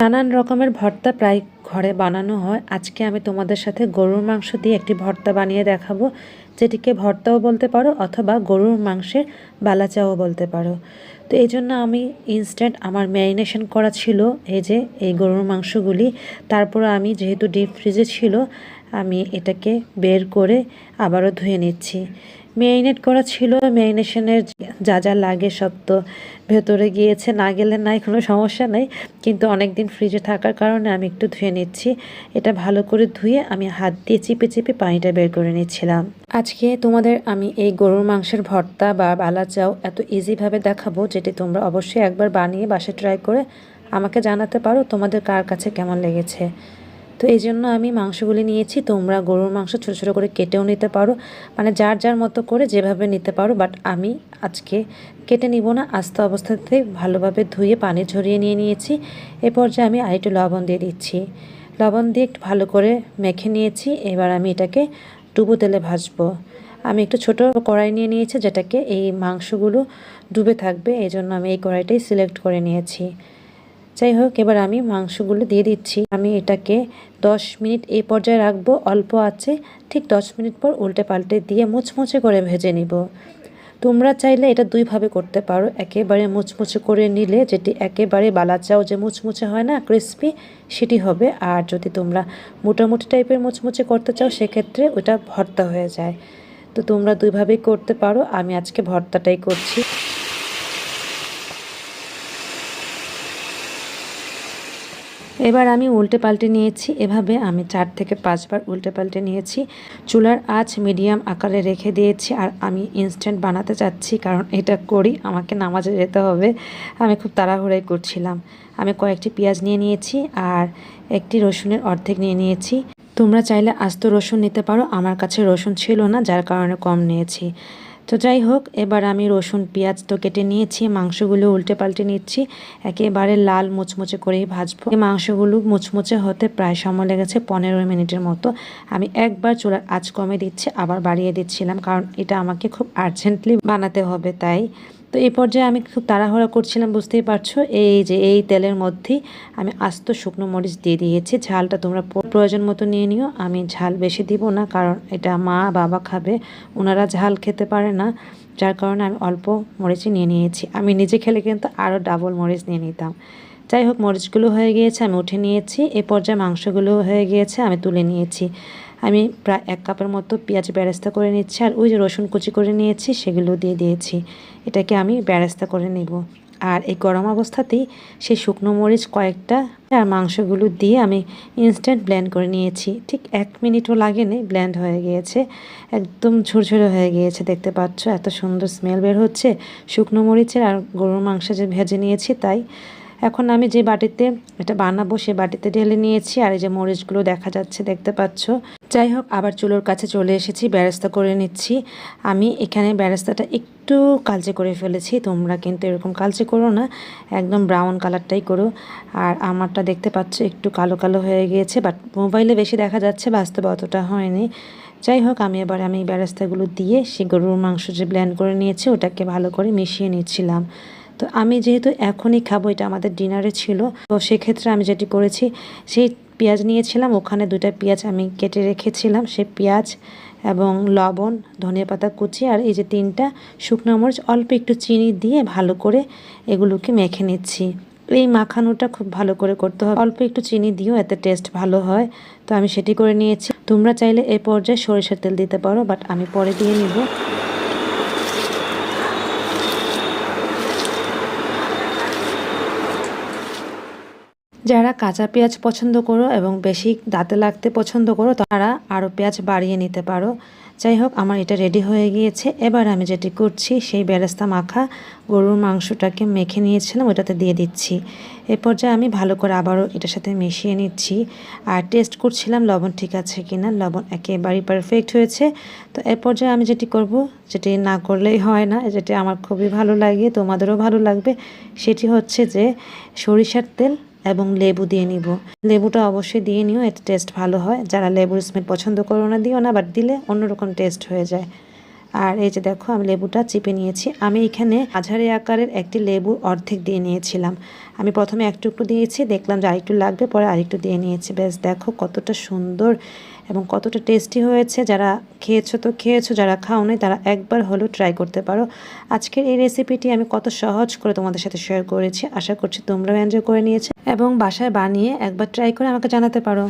নানান রকমের ভর্তা প্রায় ঘরে বানানো হয়। আজকে আমি তোমাদের সাথে গরুর মাংস দিয়ে একটি ভর্তা বানিয়ে দেখাবো, যেটিকে ভর্তাও বলতে পারো অথবা গরুর মাংসের বালাচাও বলতে পারো। তো এই জন্য আমি ইনস্ট্যান্ট আমার ম্যারিনেশন করা ছিল এই গরুর মাংসগুলি। তারপর আমি যেহেতু ডিপ ফ্রিজে ছিল, আমি এটাকে বের করে আবারও ধুয়ে নিচ্ছি। ম্যারিনেট করা ছিল, ম্যারিনেশনের যা যা লাগে সব তো ভেতরে গিয়েছে, না গেলে নাই, কোনো সমস্যা নেই। কিন্তু অনেক দিন ফ্রিজে থাকার কারণে আমি একটু ধুয়ে নিচ্ছি। এটা ভালো করে ধুয়ে আমি হাত দিয়ে চিপে চিপে পানিটা বের করে নিচ্ছিলাম। আজকে তোমাদের আমি এই গরুর মাংসের ভর্তা বা বালাচাও এত ইজিভাবে দেখাবো, যেটি তোমরা অবশ্যই একবার বানিয়ে বাসায় ট্রাই করে আমাকে জানাতে পারো তোমাদের কার কাছে কেমন লেগেছে। তো এই জন্য আমি মাংসগুলি নিয়েছি। তোমরা গরুর মাংস ছোটো ছোটো করে কেটেও নিতে পারো, মানে যার যার মতো করে যেভাবে নিতে পারো। বাট আমি আজকে কেটে নিব না, আস্ত অবস্থাতে ভালোভাবে ধুয়ে পানি ঝরিয়ে নিয়ে নিয়েছি। এ পর্যায়ে আমি আরেকটু লবণ দিয়ে দিচ্ছি। লবণ দিয়ে একটু ভালো করে মেখে নিয়েছি। এবার আমি এটাকে ডুবো তেলে ভাজবো। আমি একটু ছোট কড়াই নিয়ে নিয়েছি, যেটাকে এই মাংসগুলো ডুবে থাকবে, এই জন্য আমি এই কড়াইটাই সিলেক্ট করে নিয়েছি। যাই হোক, এবার আমি মাংসগুলো দিয়ে দিচ্ছি। আমি এটাকে 10 মিনিট এই পর্যায়ে রাখবো অল্প আছে। ঠিক 10 মিনিট পর উল্টে পাল্টে দিয়ে মুচমুচে করে ভেজে নিব। তোমরা চাইলে এটা দুইভাবে করতে পারো। একেবারে মুচমুচে করে নিলে, যেটি একেবারে বালাচাও যে মুচমুচে হয় না, ক্রিস্পি, সেটি হবে। আর যদি তোমরা মোটামুটি টাইপের মুচমুচে করতে চাও, সেক্ষেত্রে ওটা ভর্তা হয়ে যায়। তো তোমরা দুইভাবেই করতে পারো, আমি আজকে ভর্তাটাই করছি। এবার আমি উল্টে পাল্টে নিয়েছি। এভাবে আমি 4 থেকে 5 বার উল্টে পাল্টে নিয়েছি। চুলার আঁচ মিডিয়াম আকারে রেখে দিয়েছি। আর আমি ইনস্ট্যান্ট বানাতে চাচ্ছি, কারণ এটা করি আমাকে নামাজে যেতে হবে। আমি খুব তাড়াহুড়াই করছিলাম। আমি কয়েকটি পেঁয়াজ নিয়ে নিয়েছি আর একটি রসুনের অর্ধেক নিয়ে নিয়েছি। তোমরা চাইলে আস্ত রসুন নিতে পারো, আমার কাছে রসুন ছিল না, যার কারণে কম নিয়েছি। তো যাই হোক, এবার আমি রসুন পেঁয়াজ তো কেটে নিয়েছি, মাংসগুলো উল্টে পাল্টে নিচ্ছি। একেবারে লাল মুচমুচে করেই ভাজবো। এই মাংসগুলো মুচমুচে হতে প্রায় সময় লেগেছে 15 মিনিটের মতো। আমি একবার চুলার আঁচ কমে দিচ্ছি, আবার বাড়িয়ে দিচ্ছিলাম, কারণ এটা আমাকে খুব আর্জেন্টলি বানাতে হবে তাই। তো এই পর্যায়ে আমি খুব তাড়াহুড়া করছিলাম, বুঝতেই পারছো। এই তেলের মধ্যেই আমি আস্ত শুকনো মরিচ দিয়ে দিয়েছি। ঝালটা তোমরা প্রয়োজন মতো নিয়ে নিও। আমি ঝাল বেশি দিব না, কারণ এটা মা বাবা খাবে, ওনারা ঝাল খেতে পারে না, যার কারণে আমি অল্প মরিচই নিয়ে নিয়েছি। আমি নিজে খেলে কিন্তু আরও ডাবল মরিচ নিয়ে নিতাম। যাই হোক, মরিচগুলো হয়ে গিয়েছে, আমি উঠে নিয়েছি। এ পর্যায়ে মাংসগুলো হয়ে গিয়েছে, আমি তুলে নিয়েছি। আমি প্রায় 1 কাপের মতো পেঁয়াজ বেরেস্তা করে নিচ্ছি। আর ওই যে রসুন কুচি করে নিয়েছি, সেগুলো দিয়ে দিয়েছি। এটাকে আমি বেরেস্তা করে নেব। আর এই গরম অবস্থাতেই সেই শুকনো মরিচ কয়েকটা আর মাংসগুলো দিয়ে আমি ইনস্ট্যান্ট ব্লেন্ড করে নিয়েছি। ঠিক 1 মিনিটও লাগেনি, ব্লেন্ড হয়ে গিয়েছে, একদম ঝুরঝুরে হয়ে গিয়েছে। দেখতে পাচ্ছ এত সুন্দর স্মেল বের হচ্ছে শুকনো মরিচের, আর গরুর মাংস যে ভেজে নিয়েছি তাই। এখন আমি যে বাটিতে এটা বানাবো সেই বাটিতে ঢেলে নিয়েছি। আর এই যে মরিচগুলো দেখা যাচ্ছে, দেখতে পাচ্ছ। যাই হোক, আবার চুলোর কাছে চলে এসেছি, বেরেস্তা করে নিচ্ছি। আমি এখানে বেরেস্তাটা একটু কালচে করে ফেলেছি। তোমরা কিন্তু এরকম কালচে করো না, একদম ব্রাউন কালারটাই করো। আর আমারটা দেখতে পাচ্ছ একটু কালো কালো হয়ে গিয়েছে, বাট মোবাইলে বেশি দেখা যাচ্ছে, বাস্তবে অতটা হয়নি। যাই হোক, আমি বেরেস্তাগুলো দিয়ে সেই গরুর মাংস যে ব্লেন্ড করে নিয়েছি ওটাকে ভালো করে মিশিয়ে নিচ্ছিলাম। তো আমি যেহেতু এখনই খাবো, এটা আমাদের ডিনারে ছিল, তো সেক্ষেত্রে আমি যেটি করেছি, সেই পেঁয়াজ নিয়েছিলাম, ওখানে 2টা পেঁয়াজ আমি কেটে রেখেছিলাম, সেই পেঁয়াজ এবং লবণ, ধনিয়া পাতা কুচি আর এই যে 3টা শুকনো মরিচ, অল্প একটু চিনি দিয়ে ভালো করে এগুলোকে মেখে নিচ্ছি। এই মাখানোটা খুব ভালো করে করতে হবে, অল্প একটু চিনি দিও, এতে টেস্ট ভালো হয়। তো আমি সেটি করে নিয়েছি। তোমরা চাইলে এই পর্যায়ে সরিষার তেল দিতে পারো, বাট আমি পরে দিয়ে নিব। যারা কাঁচা পেঁয়াজ পছন্দ করো এবং বেশি দাঁতে লাগতে পছন্দ করো, তারা আরও পেঁয়াজ বাড়িয়ে নিতে পারো। যাই হোক, আমার এটা রেডি হয়ে গিয়েছে। এবার আমি যেটি করছি, সেই বেরেস্তা মাখা গরুর মাংসটাকে মেখে নিয়েছিলাম, ওটাতে দিয়ে দিচ্ছি। এ পর্যায়ে আমি ভালো করে আবারও এটার সাথে মিশিয়ে নিচ্ছি। আর টেস্ট করছিলাম লবণ ঠিক আছে কিনা। লবণ একেবারেই পারফেক্ট হয়েছে। তো এ পর্যায়ে আমি যেটি করব, যেটি না করলেই হয় না, যেটি আমার খুবই ভালো লাগে, তোমাদেরও ভালো লাগবে, সেটি হচ্ছে যে সরিষার তেল এবং লেবু দিয়ে নিব। লেবুটা অবশ্যই দিয়ে নিও, এতে টেস্ট ভালো হয়। যারা লেবুর স্মেল পছন্দ করো না দিও না, বাট দিলে অন্যরকম টেস্ট হয়ে যায়। আর এই যে দেখো আমি লেবুটা চিপে নিয়েছি। আমি এখানে মাঝারি আকারের একটি লেবু অর্ধেক দিয়ে নিয়েছিলাম। আমি প্রথমে এক টুকরো দিয়েছি, দেখলাম যে আরেকটু লাগবে, পরে আরেকটু দিয়ে নিয়েছি। বেশ দেখো কতটা সুন্দর এবং কতটা টেস্টি হয়েছে। যারা খেয়েছো তো খেয়েছো, যারা খাওনি তারা একবার হলেও ট্রাই করতে পারো। আজকের এই রেসিপিটি আমি কত সহজ করে তোমাদের সাথে শেয়ার করেছি। আশা করছি তোমরাও এনজয় করে নিয়েছো এবং বাসায় বানিয়ে একবার ট্রাই করে আমাকে জানাতে পারো।